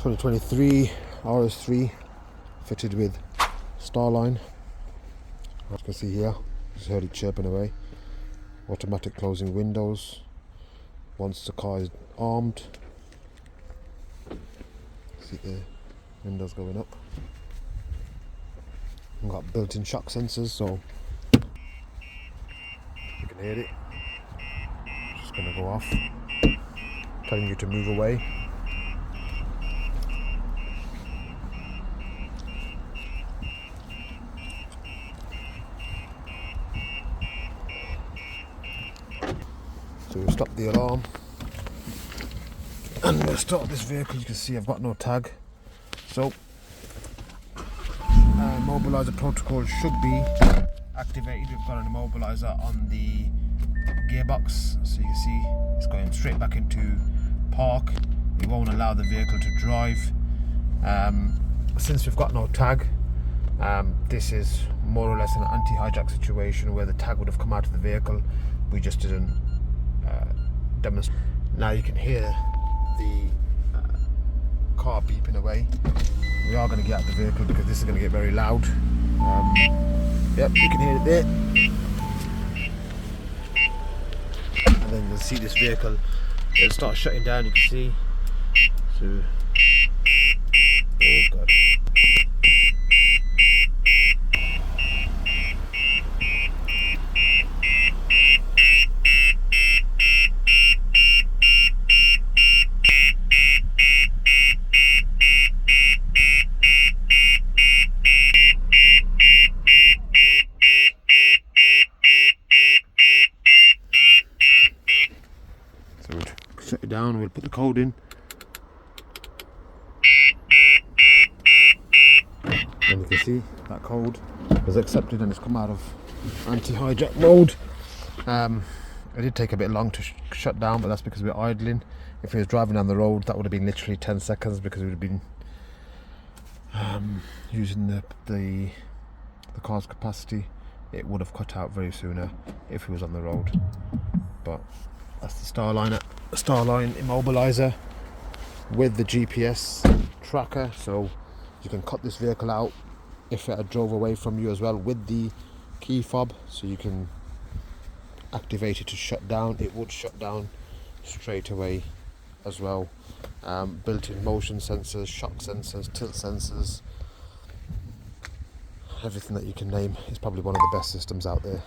2023 RS3 fitted with Starline. As you can see here, just heard it chirping away. Automatic closing windows once the car is armed. See the windows going up. We've got built-in shock sensors, so you can hear it. It's just going to go off, telling you to move away. So we'll stop the alarm and we'll start this vehicle. You can see I've got no tag, so immobiliser protocol should be activated. We've got an immobiliser on the gearbox, so you can see it's going straight back into park. It won't allow the vehicle to drive. Since we've got no tag, this is more or less an anti-hijack situation where the tag would have come out of the vehicle. We just didn't demonstrate. Now you can hear the car beeping away. We are going to get out of the vehicle because this is going to get very loud. Yep, you can hear it there. And then you'll see this vehicle, it'll start shutting down, you can see. So, oh god. So we'll shut it down, we'll put the code in. And you can see that code was accepted and it's come out of anti-hijack mode. It did take a bit long to shut down, but that's because we're idling. If he was driving down the road, that would have been literally 10 seconds because we would have been using the car's capacity. It would have cut out very sooner if he was on the road. But that's the Starline immobiliser with the GPS tracker, so you can cut this vehicle out if it had drove away from you as well with the key fob, so you can activate it to shut down. It would shut down straight away as well. Built-in motion sensors, shock sensors, tilt sensors, everything that you can name. It's probably one of the best systems out there.